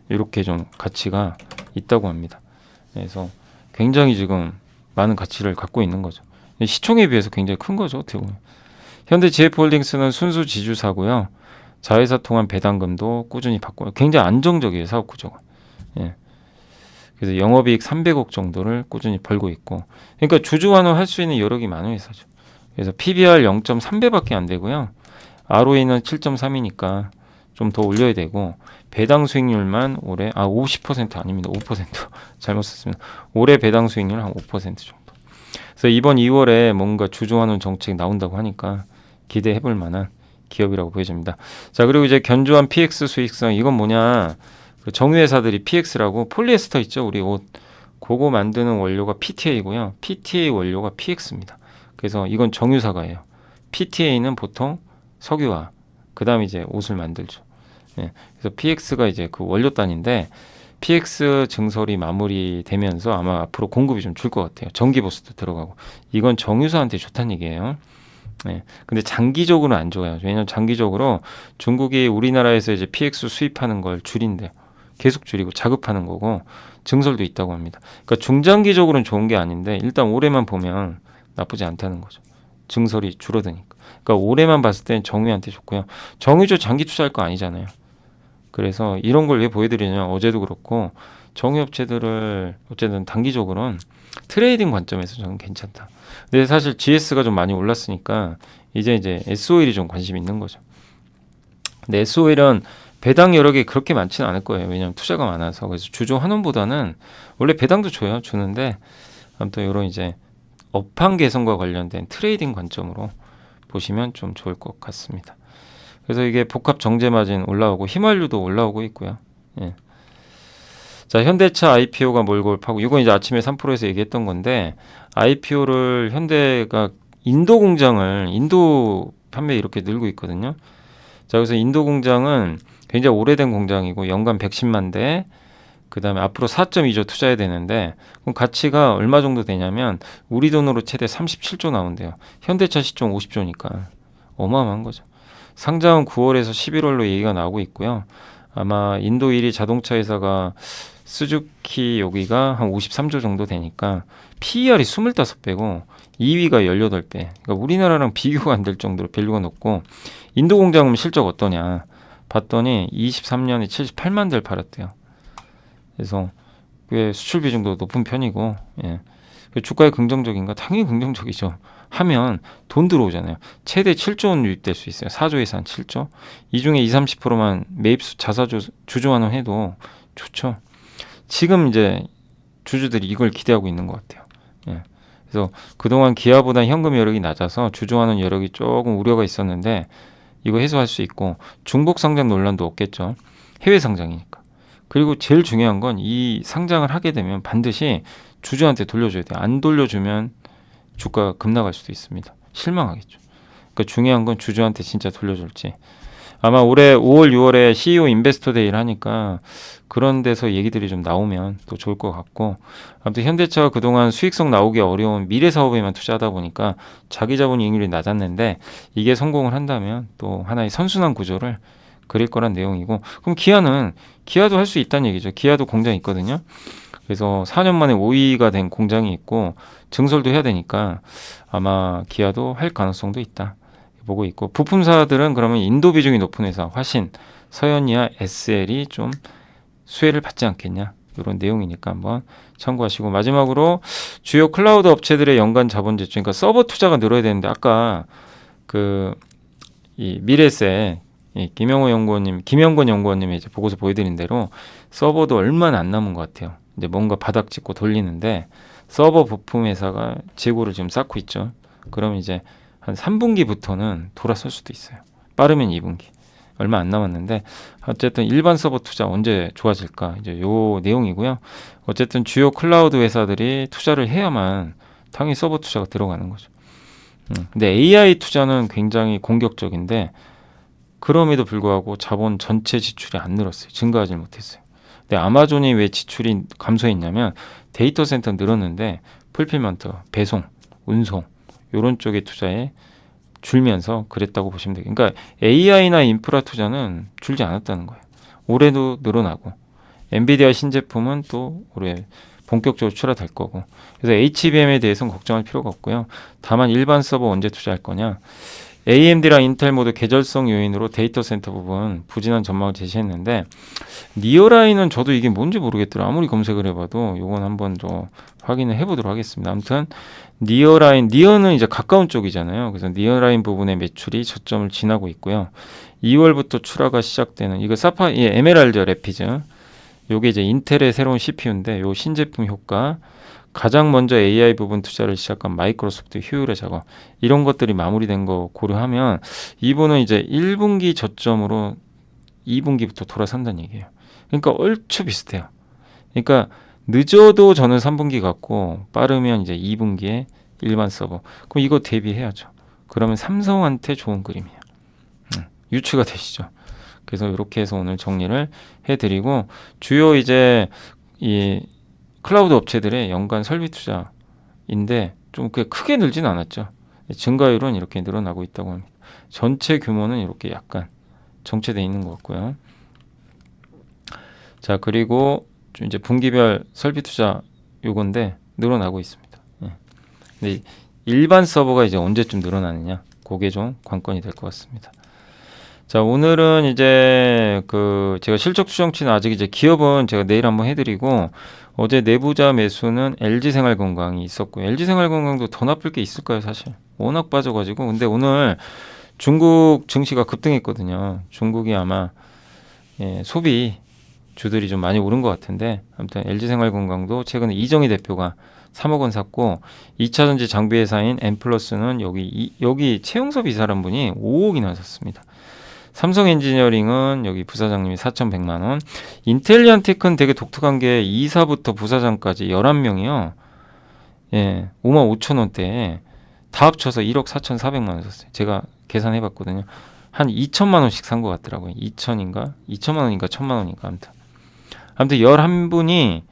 이렇게 좀 가치가 있다고 합니다. 그래서 굉장히 지금 많은 가치를 갖고 있는 거죠. 시총에 비해서 굉장히 큰 거죠. 어떻게 보면. 현대 GF홀딩스는 순수 지주사고요. 자회사 통한 배당금도 꾸준히 받고 굉장히 안정적이에요. 사업 구조가. 예. 그래서 영업이익 300억 정도를 꾸준히 벌고 있고, 그러니까 주주 환원할 수 있는 여력이 많은 회사죠. 그래서 PBR 0.3배밖에 안 되고요. ROE는 7.3이니까 좀 더 올려야 되고, 배당 수익률만 올해 50% 아닙니다. 5% 잘못 썼습니다. 올해 배당 수익률 한 5% 정도. 그래서 이번 2월에 뭔가 주주 환원 정책 나온다고 하니까 기대해 볼 만한 기업이라고 보여집니다. 자, 그리고 이제 견조한 PX 수익성, 이건 뭐냐? 정유회사들이 PX라고, 폴리에스터 있죠, 우리 옷. 그거 만드는 원료가 PTA고요. PTA 원료가 PX입니다. 그래서 이건 정유사가예요. PTA는 보통 석유화, 그 다음에 이제 옷을 만들죠. 예, 그래서 PX가 이제 그 원료 단인데, PX 증설이 마무리되면서 아마 앞으로 공급이 좀 줄 것 같아요. 전기보수도 들어가고. 이건 정유사한테 좋다는 얘기예요. 네. 근데 장기적으로는 안 좋아요. 왜냐하면 장기적으로 중국이 우리나라에서 이제 PX 수입하는 걸 줄인대. 계속 줄이고 자급하는 거고, 증설도 있다고 합니다. 그러니까 중장기적으로는 좋은 게 아닌데, 일단 올해만 보면 나쁘지 않다는 거죠. 증설이 줄어드니까. 그러니까 올해만 봤을 땐 정유한테 좋고요. 정유조 장기 투자할 거 아니잖아요. 그래서 이런 걸 왜 보여드리냐, 어제도 그렇고, 정유업체들을 어쨌든 단기적으로는 트레이딩 관점에서 저는 괜찮다. 근데 사실 GS가 좀 많이 올랐으니까 이제 SOL이 좀 관심이 있는 거죠. 근데 SOL은 배당 여력이 그렇게 많지는 않을 거예요. 왜냐하면 투자가 많아서. 그래서 주주 환원보다는, 원래 배당도 줘요, 주는데, 아무튼 이런 이제 업황 개선과 관련된 트레이딩 관점으로 보시면 좀 좋을 것 같습니다. 그래서 이게 복합 정제 마진 올라오고 휘말유도 올라오고 있고요. 예. 자, 현대차 IPO가 몰골파고, 이건 이제 아침에 3프로에서 얘기했던 건데, IPO를 현대가 인도 공장을, 인도 판매 이렇게 늘고 있거든요. 자, 그래서 인도 공장은 굉장히 오래된 공장이고 연간 110만 대, 그 다음에 앞으로 4.2조 투자해야 되는데, 그럼 가치가 얼마 정도 되냐면 우리 돈으로 최대 37조 나온대요. 현대차 시총 50조니까 어마어마한 거죠. 상장은 9월에서 11월로 얘기가 나오고 있고요. 아마 인도 1위 자동차 회사가 스즈키, 여기가 한 53조 정도 되니까 PER이 25배고 2위가 18배. 그러니까 우리나라랑 비교가 안 될 정도로 밸류가 높고, 인도 공장은 실적 어떠냐 봤더니 23년에 78만 대를 팔았대요. 그래서 꽤 수출 비중도 높은 편이고, 예. 주가에 긍정적인가? 당연히 긍정적이죠. 하면 돈 들어오잖아요. 최대 7조 원 유입될 수 있어요. 4조에서 한 7조. 이 중에 20-30%만 매입수 자사주 주주 환원해도 좋죠. 지금 이제 주주들이 이걸 기대하고 있는 것 같아요. 예. 그래서 그동안 기아보다 현금 여력이 낮아서 주주 환원 여력이 조금 우려가 있었는데, 이거 해소할 수 있고, 중복 상장 논란도 없겠죠. 해외 상장이니까. 그리고 제일 중요한 건, 이 상장을 하게 되면 반드시 주주한테 돌려줘야 돼요. 안 돌려주면 주가가 급락할 수도 있습니다. 실망하겠죠. 그러니까 중요한 건 주주한테 진짜 돌려줄지. 아마 올해 5월, 6월에 CEO 인베스터 데이를 하니까 그런 데서 얘기들이 좀 나오면 또 좋을 것 같고, 아무튼 현대차가 그동안 수익성 나오기 어려운 미래 사업에만 투자하다 보니까 자기 자본 이익률이 낮았는데, 이게 성공을 한다면 또 하나의 선순환 구조를 그릴 거란 내용이고, 그럼 기아도 할 수 있다는 얘기죠. 기아도 공장이 있거든요. 그래서 4년 만에 5위가 된 공장이 있고 증설도 해야 되니까 아마 기아도 할 가능성도 있다 보고 있고, 부품사들은 그러면 인도 비중이 높은 회사 화신, 서현이와 SL이 좀 수혜를 받지 않겠냐, 이런 내용이니까 한번 참고하시고, 마지막으로 주요 클라우드 업체들의 연간 자본 제출, 그러니까 서버 투자가 늘어야 되는데, 아까 이 미래세 김영권 연구원님이 이제 보고서 보여드린 대로 서버도 얼마나 안 남은 것 같아요. 이제 뭔가 바닥 짚고 돌리는데, 서버 부품 회사가 재고를 지금 쌓고 있죠. 그럼 이제 한 3분기부터는 돌아설 수도 있어요. 빠르면 2분기. 얼마 안 남았는데, 어쨌든 일반 서버 투자 언제 좋아질까, 이제 요 내용이고요. 어쨌든 주요 클라우드 회사들이 투자를 해야만 당연히 서버 투자가 들어가는 거죠. 근데 AI 투자는 굉장히 공격적인데, 그럼에도 불구하고 자본 전체 지출이 안 늘었어요. 증가하지 못했어요. 근데 아마존이 왜 지출이 감소했냐면 데이터 센터 늘었는데 풀필먼트, 배송, 운송 이런 쪽에 투자에 줄면서 그랬다고 보시면 돼요. 그러니까 AI나 인프라 투자는 줄지 않았다는 거예요. 올해도 늘어나고 엔비디아 신제품은 또 올해 본격적으로 출하될 거고, 그래서 HBM에 대해서는 걱정할 필요가 없고요. 다만 일반 서버 언제 투자할 거냐, AMD랑 인텔 모두 계절성 요인으로 데이터 센터 부분 부진한 전망을 제시했는데 니어라인은 저도 이게 뭔지 모르겠더라고요. 아무리 검색을 해봐도 이건 한번 더 확인을 해보도록 하겠습니다. 아무튼 니어는 이제 가까운 쪽이잖아요. 그래서 니어라인 부분의 매출이 저점을 지나고 있고요. 2월부터 출하가 시작되는 이거 에메랄드 래피즈, 요게 이제 인텔의 새로운 CPU인데 요 신제품 효과, 가장 먼저 AI 부분 투자를 시작한 마이크로소프트 효율의 작업, 이런 것들이 마무리된 거 고려하면 이분은 이제 1분기 저점으로 2분기부터 돌아선다는 얘기예요. 그러니까 얼추 비슷해요. 그러니까 늦어도 저는 3분기 같고 빠르면 이제 2분기에 일반 서버. 그럼 이거 대비해야죠. 그러면 삼성한테 좋은 그림이에요. 유추가 되시죠. 그래서 이렇게 해서 오늘 정리를 해드리고, 주요 이제 이 클라우드 업체들의 연간 설비 투자인데 좀 크게 늘진 않았죠. 증가율은 이렇게 늘어나고 있다고 합니다. 전체 규모는 이렇게 약간 정체되어 있는 것 같고요. 자, 그리고 좀 이제 분기별 설비 투자 요건데 늘어나고 있습니다. 예. 근데 일반 서버가 이제 언제쯤 늘어나느냐, 그게 좀 관건이 될 것 같습니다. 자, 오늘은 이제 제가 실적 추정치는 아직 이제 기업은 제가 내일 한번 해드리고, 어제 내부자 매수는 LG생활건강이 있었고요. LG생활건강도 더 나쁠 게 있을까요, 사실? 워낙 빠져가지고. 근데 오늘 중국 증시가 급등했거든요. 중국이 아마 소비 주들이 좀 많이 오른 것 같은데, 아무튼 LG생활건강도 최근에 이정희 대표가 3억 원 샀고, 2차전지 장비 회사인 엠플러스는 여기 최용섭 이사람 분이 5억이나 샀습니다. 삼성 엔지니어링은 여기 부사장님이 4,100만 원. 인텔리안테크는 되게 독특한 게 이사부터 부사장까지 11명이요. 예, 5만 5천 원대에 다 합쳐서 1억 4,400만 원 썼어요. 제가 계산해 봤거든요. 한 2천만 원씩 산 것 같더라고요. 2천인가? 2천만 원인가 1천만 원인가 아무튼 11분이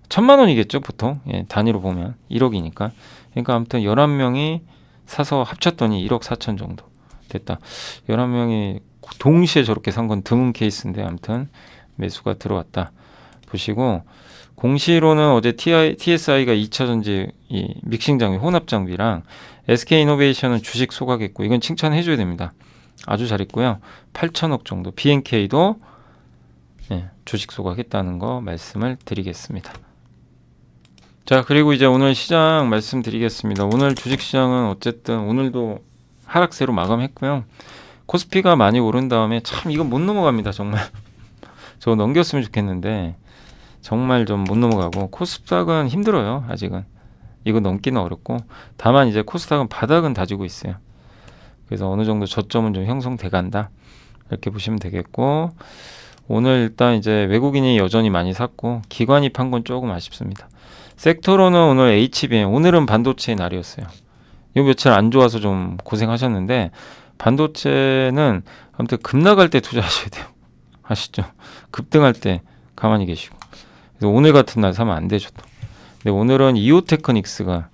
1천만 원이겠죠, 보통. 예, 단위로 보면 1억이니까. 그러니까 아무튼 11명이 사서 합쳤더니 1억 4천 정도 됐다. 11명이 동시에 저렇게 산 건 드문 케이스인데 아무튼 매수가 들어왔다 보시고, 공시로는 어제 TSI가 2차전지 믹싱 장비, 혼합 장비랑 SK이노베이션은 주식 소각했고, 이건 칭찬해줘야 됩니다. 아주 잘했고요. 8천억 정도. BNK도 주식 소각했다는 거 말씀을 드리겠습니다. 자, 그리고 이제 오늘 시장 말씀드리겠습니다. 오늘 주식시장은 어쨌든 오늘도 하락세로 마감했고요. 코스피가 많이 오른 다음에 참 이건 못 넘어갑니다. 정말 저거 넘겼으면 좋겠는데 정말 좀 못 넘어가고, 코스닥은 힘들어요. 아직은 이거 넘기는 어렵고, 다만 이제 코스닥은 바닥은 다지고 있어요. 그래서 어느 정도 저점은 좀 형성돼 간다, 이렇게 보시면 되겠고, 오늘 일단 이제 외국인이 여전히 많이 샀고 기관이 판 건 조금 아쉽습니다. 섹터로는 오늘 HBM, 오늘은 반도체의 날이었어요. 요 며칠 안 좋아서 좀 고생하셨는데, 반도체는 아무튼 급락할 때 투자하셔야 돼요. 아시죠? 급등할 때 가만히 계시고. 그래서 오늘 같은 날 사면 안 되죠 또. 근데 오늘은 이오테크닉스가,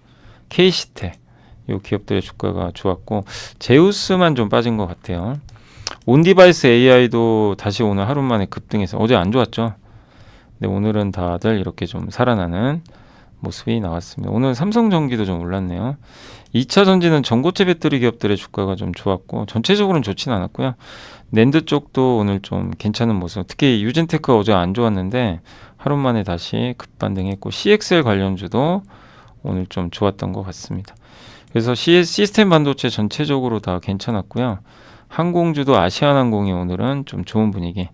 KC텍, 요 기업들의 주가가 좋았고, 제우스만 좀 빠진 것 같아요. 온디바이스 AI도 다시 오늘 하루 만에 급등해서, 어제 안 좋았죠. 근데 오늘은 다들 이렇게 좀 살아나는 모습이 나왔습니다. 오늘 삼성전기도 좀 올랐네요. 2차 전지는 전고체 배터리 기업들의 주가가 좀 좋았고, 전체적으로는 좋지는 않았고요. 낸드 쪽도 오늘 좀 괜찮은 모습. 특히 유진테크가 어제 안 좋았는데 하루 만에 다시 급반등했고, CXL 관련주도 오늘 좀 좋았던 것 같습니다. 그래서 시스템 반도체 전체적으로 다 괜찮았고요. 항공주도 아시아나항공이 오늘은 좀 좋은 분위기.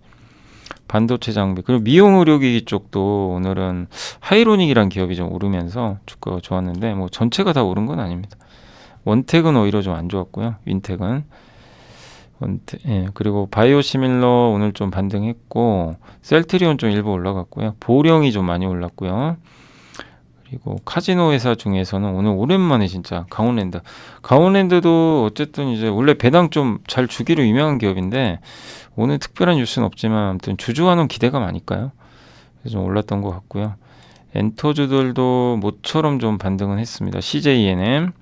반도체 장비, 그리고 미용 의료기기 쪽도 오늘은 하이로닉이란 기업이 좀 오르면서 주가가 좋았는데, 뭐 전체가 다 오른 건 아닙니다. 원텍은 오히려 좀 안 좋았고요. 윈텍은 그리고 바이오시밀러 오늘 좀 반등했고, 셀트리온 좀 일부 올라갔고요. 보령이 좀 많이 올랐고요. 그리고 카지노 회사 중에서는 오늘 오랜만에 진짜 강원랜드도 어쨌든 이제 원래 배당 좀 잘 주기로 유명한 기업인데 오늘 특별한 뉴스는 없지만 아무튼 주주환원 기대감 아닐까요? 그래서 좀 올랐던 것 같고요. 엔터주들도 모처럼 좀 반등은 했습니다. CJENM.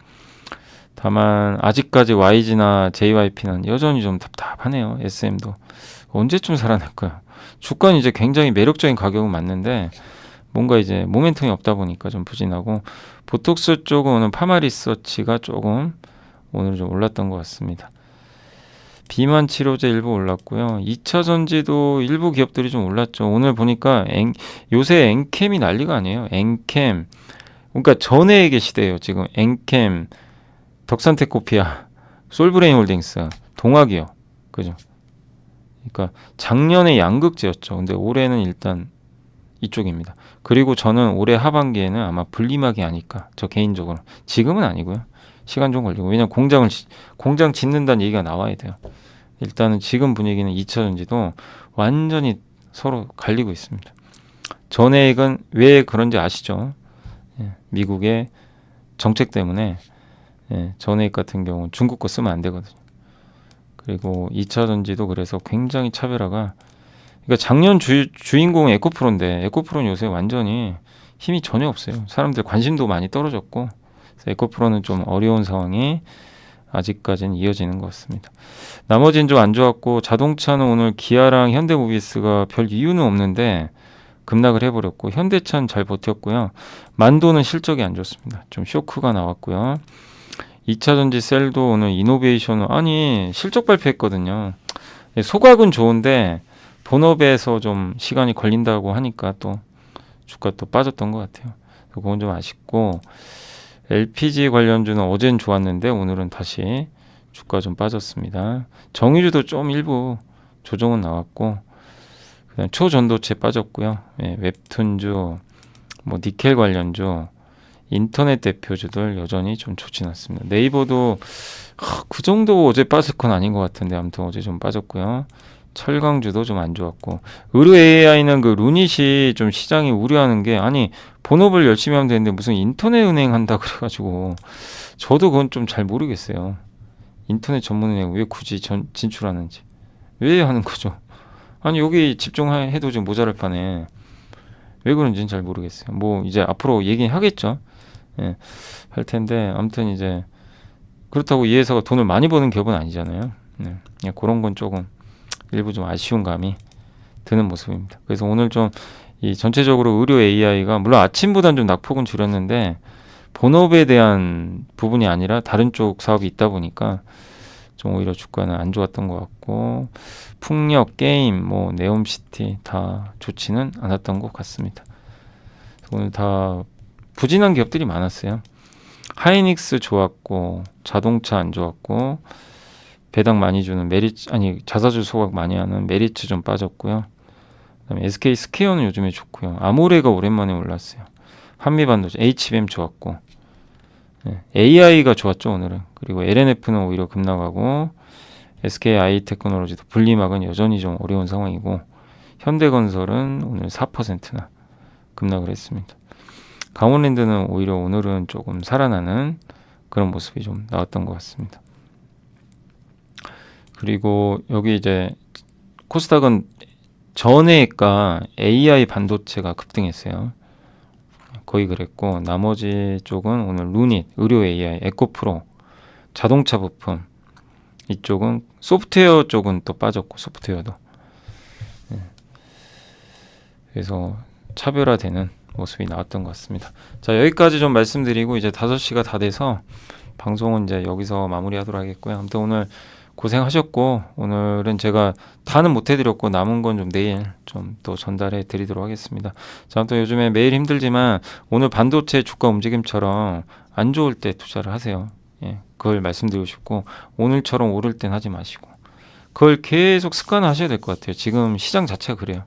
다만 아직까지 YG나 JYP는 여전히 좀 답답하네요. SM도 언제쯤 살아날까요? 주가는 이제 굉장히 매력적인 가격은 맞는데 뭔가 이제 모멘텀이 없다 보니까 좀 부진하고, 보톡스 쪽은 오늘 파마리서치가 조금 오늘 좀 올랐던 것 같습니다. 비만 치료제 일부 올랐고요. 2차 전지도 일부 기업들이 좀 올랐죠. 오늘 보니까 요새 엔캠이 난리가 아니에요. 엔캠, 그러니까 전해의 시대예요. 지금 엔캠, 덕산테코피아, 솔브레인홀딩스, 동학이요. 그죠? 그러니까 작년에 양극재였죠. 근데 올해는 일단 이쪽입니다. 그리고 저는 올해 하반기에는 아마 분리막이 아닐까. 저 개인적으로. 지금은 아니고요. 시간 좀 걸리고. 왜냐면 공장 짓는다는 얘기가 나와야 돼요. 일단은 지금 분위기는 2차 전지도 완전히 서로 갈리고 있습니다. 전액은 왜 그런지 아시죠? 예, 미국의 정책 때문에 전액 같은 경우 중국 거 쓰면 안 되거든요. 그리고 2차 전지도 그래서 굉장히 차별화가, 그러니까 작년 주인공은 에코프로인데 에코프로는 요새 완전히 힘이 전혀 없어요. 사람들 관심도 많이 떨어졌고, 그래서 에코프로는 좀 어려운 상황이 아직까지는 이어지는 것 같습니다. 나머지는 좀 안 좋았고, 자동차는 오늘 기아랑 현대모비스가 별 이유는 없는데 급락을 해버렸고, 현대차는 잘 버텼고요. 만도는 실적이 안 좋습니다. 좀 쇼크가 나왔고요. 2차 전지 셀도 오늘 이노베이션, 아니 실적 발표했거든요. 소각은 좋은데 본업에서 좀 시간이 걸린다고 하니까 또 주가 또 빠졌던 것 같아요. 그건 좀 아쉽고, LPG 관련주는 어제는 좋았는데 오늘은 다시 주가 좀 빠졌습니다. 정유주도 좀 일부 조정은 나왔고, 그다음 초전도체 빠졌고요. 웹툰주, 뭐 니켈 관련주, 인터넷 대표주들 여전히 좀 좋진 않습니다. 네이버도 그 정도 어제 빠질 건 아닌 것 같은데 아무튼 어제 좀 빠졌고요. 철강주도 좀 안 좋았고, 의료 AI는 그 루닛이 좀 시장이 우려하는 게, 아니 본업을 열심히 하면 되는데 무슨 인터넷 은행 한다 그래가지고 저도 그건 좀 잘 모르겠어요. 인터넷 전문 은행 왜 굳이 진출하는지, 왜 하는 거죠? 아니 여기 집중해도 좀 모자랄 판에 왜 그런지는 잘 모르겠어요. 뭐 이제 앞으로 얘기하겠죠. 예, 할 텐데 아무튼 이제 그렇다고 이 회사가 돈을 많이 버는 기업은 아니잖아요. 그런 건 조금 일부 좀 아쉬운 감이 드는 모습입니다. 그래서 오늘 좀 이 전체적으로 의료 AI가 물론 아침보다는 좀 낙폭은 줄였는데 본업에 대한 부분이 아니라 다른 쪽 사업이 있다 보니까 좀 오히려 주가는 안 좋았던 것 같고, 풍력, 게임, 뭐 네옴시티 다 좋지는 않았던 것 같습니다. 오늘 다 부진한 기업들이 많았어요. 하이닉스 좋았고, 자동차 안 좋았고, 배당 많이 주는 메리츠, 아니 자사주 소각 많이 하는 메리츠 좀 빠졌고요. 그다음에 SK 스퀘어는 요즘에 좋고요. 아모레가 오랜만에 올랐어요. 한미반도체, HBM 좋았고, AI가 좋았죠 오늘은. 그리고 LNF는 오히려 급락하고, SK 아이테크놀로지도 분리막은 여전히 좀 어려운 상황이고, 현대건설은 오늘 4%나 급락을 했습니다. 강원랜드는 오히려 오늘은 조금 살아나는 그런 모습이 좀 나왔던 것 같습니다. 그리고 여기 이제 코스닥은 전해가 AI 반도체가 급등했어요. 거의 그랬고, 나머지 쪽은 오늘 루닛, 의료 AI, 에코프로, 자동차 부품, 이쪽은 소프트웨어 쪽은 또 빠졌고, 소프트웨어도. 그래서 차별화되는 모습이 나왔던 것 같습니다. 자, 여기까지 좀 말씀드리고 이제 5시가 다 돼서 방송은 이제 여기서 마무리하도록 하겠고요. 아무튼 오늘 고생하셨고, 오늘은 제가 다는 못 해드렸고 남은 건 좀 내일 좀 또 전달해 드리도록 하겠습니다. 자, 또 요즘에 매일 힘들지만 오늘 반도체 주가 움직임처럼 안 좋을 때 투자를 하세요. 그걸 말씀드리고 싶고, 오늘처럼 오를 땐 하지 마시고 그걸 계속 습관하셔야 될 것 같아요. 지금 시장 자체가 그래요.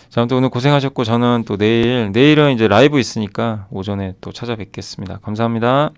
자, 아무튼 오늘 고생하셨고, 저는 또 내일은 이제 라이브 있으니까 오전에 또 찾아뵙겠습니다. 감사합니다.